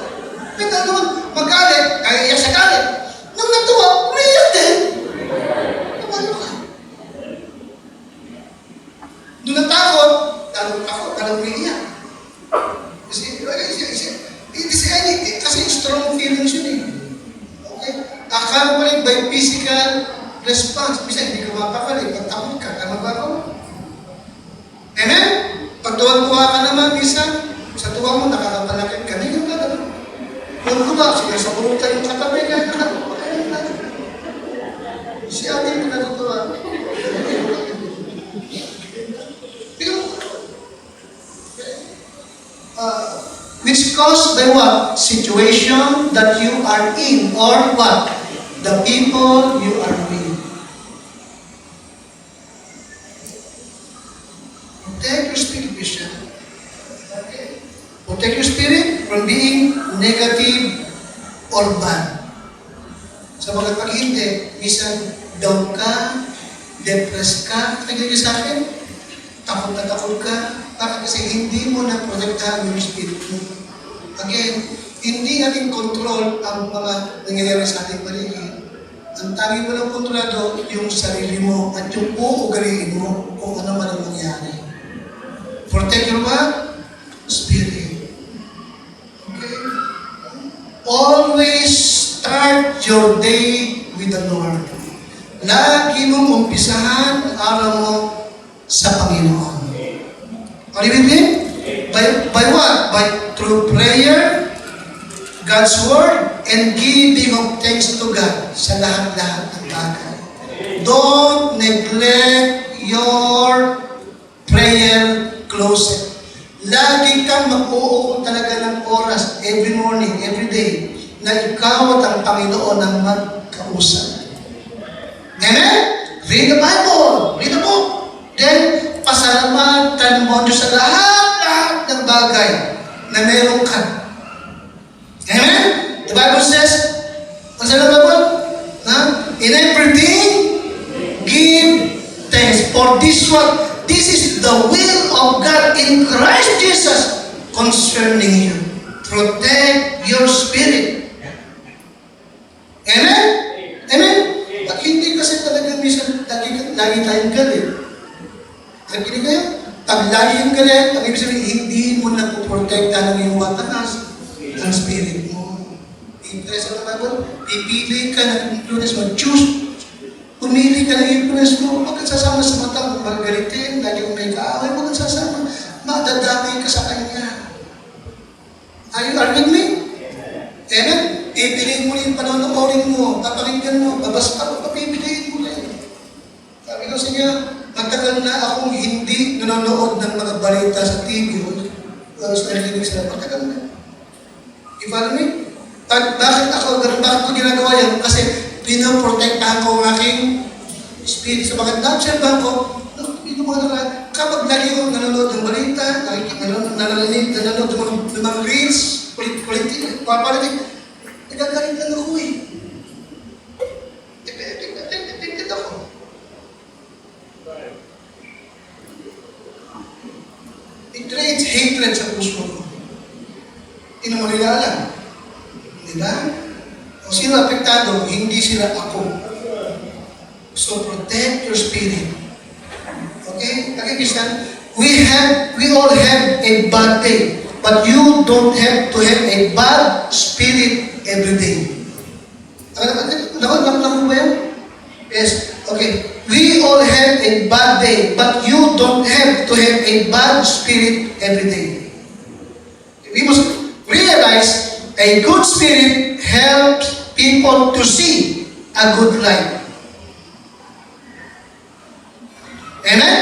May naman, magalit, kaya iyak sa galit. Nang natuwa, umiiyak din. Ano ka? Doon natakot, talong umiiyak. Kasi strong feelings yun eh. Okay? Accompanied by physical response. Bisa hindi ka mapakali. Pag takot ka, ka magagawa. Amen? Pag tuwa-tuwa ka naman, minsan, sa tuwa mo, nakakapalakit ka. Hindi ka na. Kung tuwa, sige, sa burutan yung katabi ka, nakatuwa. Si ate mo natutuwa. Which caused by what? Situation that you are in, or what? The people you are with. Protect your spirit, Christian. Okay. Protect your spirit from being negative or bad. Sapagkat pag hindi, minsan down ka, depressed ka, nagilig sa akin, takot na takot ka, bakit? Kasi hindi mo na protektahan yung spirit mo. Again, hindi natin control ang mga nangyayari sa ating paligid. Ang tanging mo lang kontrolado yung sarili mo at yung uugaliin mo kung ano man ang mangyari. Protect your what? Spirit. Okay? Always start your day with the Lord. Lagi mong umpisahan ang araw mo sa Panginoon. Are you with me? By what? By through prayer, God's Word, and giving of thanks to God sa lahat-lahat ng bagay. Don't neglect your prayer closet. Lagi kang mag-uukol talaga ng oras every morning, every day, na ikaw at ang Panginoon ang magkausap. Amen? Read the Bible. Read the book. Then, pasalamatan mo Diyos sa lahat ng bagay na meron ka. Amen? The Bible says, what's the Bible? In everything, give thanks. For this one, this is the will of God in Christ Jesus concerning you. Protect your spirit. Amen? Amen? Pag hindi kasi talaga minsan, lagi tayong galit. Nakinig kayo? Pag lagi yung galit, ang ibig sabihin, hindi mo na puprotekta ng iyong matanas ang spirit mo. Interest sa Bible, pipili ka ng influence mo. Choose. Pumili ka ng influence mo. Huwag kang sasama sa matang magagalitin. Lagi kong may kaaway. Huwag kang sasama. Madadamay ka sa kanya. Are you with me? Amen? Pipiliin mo yung panonoodin mo, papakinggan mo, babasta mo, papipiliin mo rin. Sabi ko sa inyo, matagal na akong hindi nanonood ng mga balita sa TV o sa narinig sila. Matagal na. I-follow me? Bakit ko ginagawa yan? Kasi pinoprotektahan ko ang aking spirit. So bakit na-observahan ko, kapag lagi ko nanonood ng balita, nanonood ng mga reels, politik, nagagalitan ako eh. Tingnan ako. It creates hatred sa puso ko. Hindi mo nila alam. Diba? Kung sino apektado, hindi sila ako. So protect your spirit. Okay? Okay, Christian? We all have a bad day. But you don't have to have a bad spirit every day. Naku ba yan? Yes. Okay. We all have a bad day, but you don't have to have a bad spirit every day. We must realize a good spirit helps people to see a good life. Amen?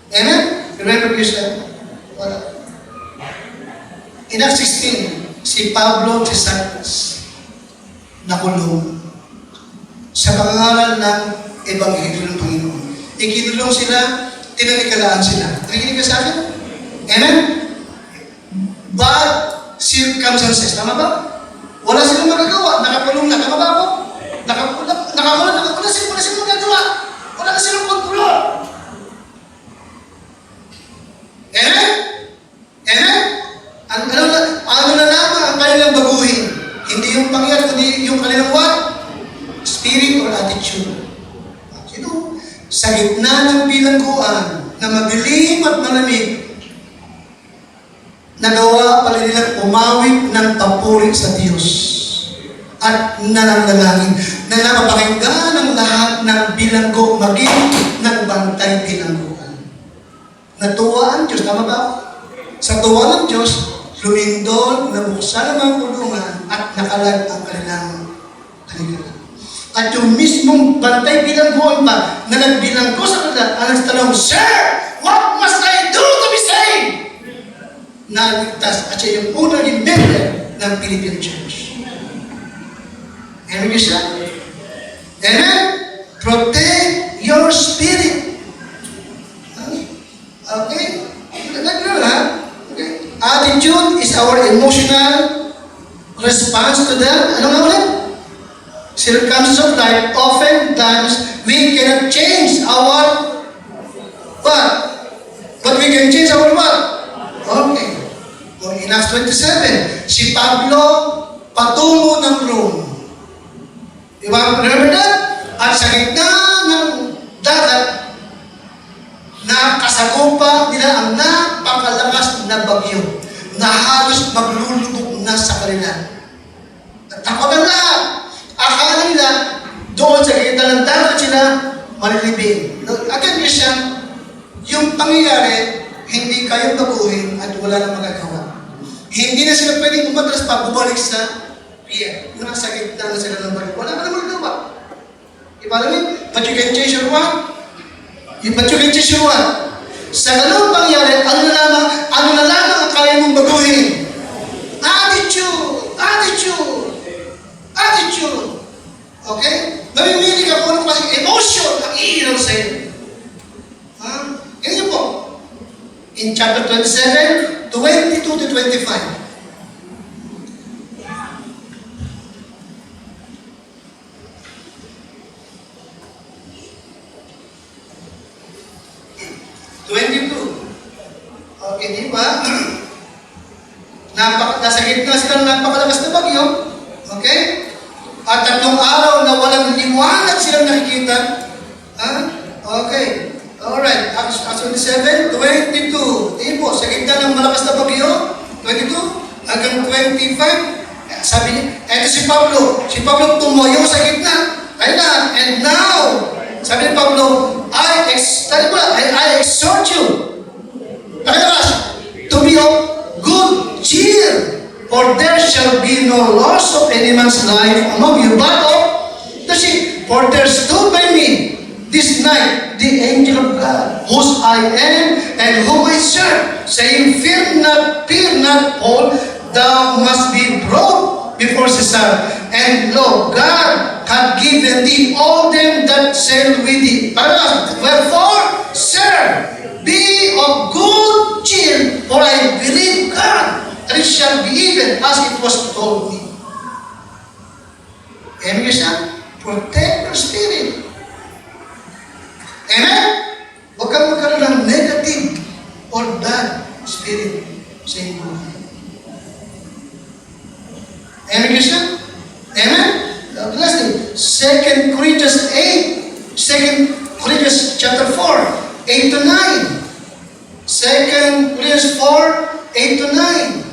Amen? Remember Christian? In Acts 16, si Pablo at si Silas nakulong sa pangaral ng Ebanghelyo ng Panginoon. Ikinulong sila, tinalikalaan sila. Nakikinig ka sa akin? Amen? Bad circumstances. Tama ba? Wala silang magagawa. Nakakulong na. Tama ba ako? Wala silang magagawa. Wala silang kontrol. Amen? Amen? Ano na lamang ang kanilang baguhin? Hindi yung pangyayari, kundi yung kanilang what? Spirit or attitude. You know, sa gitna ng bilangguan na madilim at malamig, nagawa pala nilang umawit ng papuri sa Diyos. at nananalangin na napapakinggan ng lahat ng bilanggo maging ng bantay bilangguan. Natuwa ang Diyos, tama ba? Sa tuwa ng Diyos, lumindol, nabuksan ang mga kulungan at nakalag ang kanilang talikuran. At yung mismong bantay bilangguan pa na nagbilanggo sa kanila, ang nagtanong, Sir, what must I do to be saved? Naligtas at siya yung unang member ng Philippine Church. Amen siya? Amen? Protect your spirit. Okay? Nagano ha? Okay. Attitude is our emotional response to the, ano nga ulit? Circumstances of life. Oftentimes, we cannot change our what? But we can change our what? Okay. In Acts 27, si Pablo patungo ng Rome. Diba? Remember that? At sa gitna ng dagat, nakasagupa nila ang napakalakas na bagyo na halos maglulubog na sa kanila. Takot ang lahat. Akala nila, doon sa gitna ng dagat sila, malilibing. Again, Christian, yung pangyayari, hindi kayo baguhin at wala na magagawa. Hindi na sila pwedeng umatras pa, bumalik sa pier. Nasa gitna na sila ng bagyo. Wala ka na magagawa. Follow me? But you can change your what? But you can change your what? Sa ganun pangyayari, ano na lamang ang kaya mong baguhin? Attitude! Attitude! Attitude! Okay? Namimili ka kung anong klaseng emotion ang iilaw sa'yo. Ganyan po. In chapter 27, 22 to 25. Okay, di ba? Nasa gitna sila ng napakalakas na bagyo. Okay? At 3 araw na walang liwanag silang nakikita. Okay. Alright. Acts 27, 22. Di po, sa gitna ng malakas na bagyo, 22 hanggang 25. Sabi niya, eto si Pablo. Si Pablo tumuyo sa gitna. Kailan? And now, sabi ni Pablo, I exhort you. To be of good cheer, for there shall be no loss of any man's life among you, but of the sheep. For there stood by me this night the angel of God, whose I am and whom I serve, saying, Fear not, Paul, thou must be brought before Caesar. And lo, God hath given thee all them that sail with thee. Wherefore, sir, be of good cheer, for I believe God, that it shall be even as it was told me. Amen, Christian? Protect your spirit. Amen? Huwag kang magkaroon ng negative or bad spirit sa iyong buhay. Amen, Christian? Amen? Lastly, 2 Corinthians 8, 2 Corinthians chapter 4, 8 to 9. 2 Corinthians 4, 8 to 9.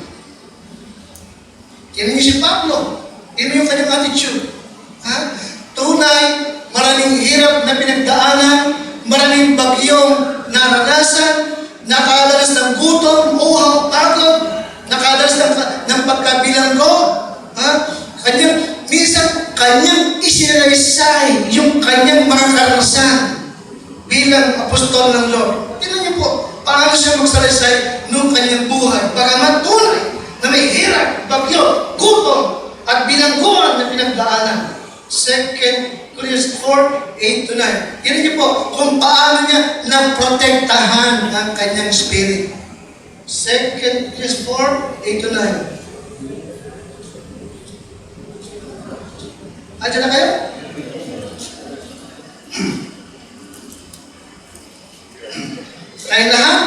Yan yung si Pablo. Yan yung kanyang attitude. Tunay, maraming hirap na pinagdaanan, maraming bagyong naranasan, nakadalas ng gutom, uhaw, pagod, nakadalas ng pagkabilanggo. Minsan, kanyang isinaysay yung kanyang mga karanasan bilang apostol ng Lord. Tignan niyo po, paano siya magsalaysay noong kanyang buhay. Bagamat tunay na may hirap, bagyo, gutom, at bilangguan na pinagdaanan. 2 Corinthians 4, 8 to 9. Tignan niyo po kung paano niya naprotektahan ang kanyang spirit. 2 Corinthians 4, 8 to 9. Andiyan na kayo? Tayo lahat?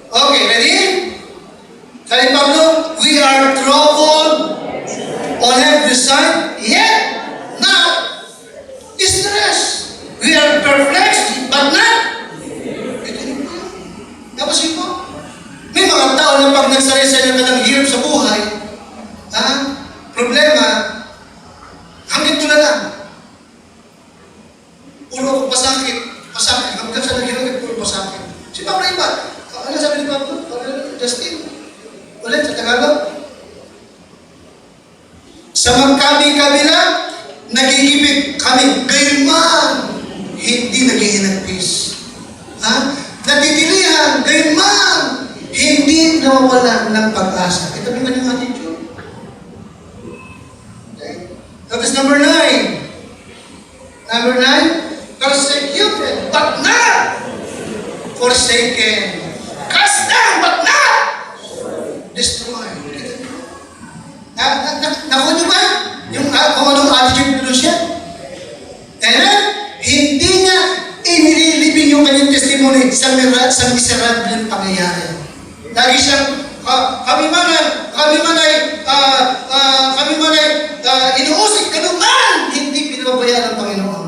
Okay, ready? Sabi Pablo, we are troubled on every side, yet not distressed. We are perplexed, but not. Tapos yun po, may mga tao na pag nagsalaysay na ng hirap sa buhay, problema, Sa magkabi-kabila, nagigipit kami. Gayunman, hindi naghihinagpis. Ha? Natitilihan, gayunman, hindi nawawalan ng pag-asa. Ito yung kanyang attitude. Okay? Tapos number 9. Number 9, persecuted, but not forsaken. Cast down, but not destroyed. Nakuha niyo ba? Yung kung anong attitude nyo siya? Amen? Hindi niya inililibing yung kanyang testimony sa miserable pangyayari. Lagi siyang, kami man ay inuusik ka naman, hindi pinababayaan ng Panginoon.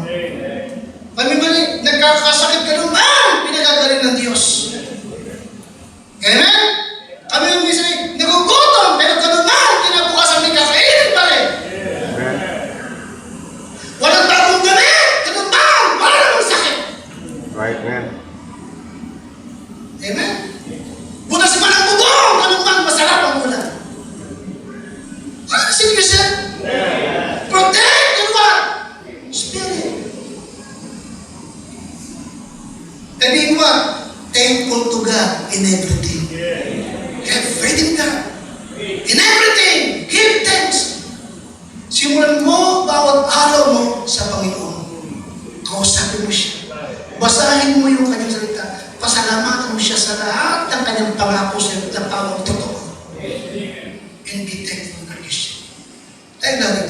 Kami man ay nagkakasakit ka naman, pinagagaling ng Diyos. Amen? Kami yung minsan ay nagugutom, pero ka naman, kinabukasan may kakainin pa rin. Walang bagong damit, ka naman, wala namang sakit. Right, man. Amen? Butas pa ng bubong, ka naman, masarap ang ulan. Ano na serious yan? Protect, ka naman. Spirit. Sabihin mo, thankful to God in everything. Have faith in God. In everything, give thanks. Simulan mo bawat araw mo sa Panginoon. Kausapin mo siya. Basahin mo yung kanyang salita. Pasalamatan mo siya sa lahat ng kanyang pangako sa iyo na pawang totoo. And be thankful na Christian. Tayo natin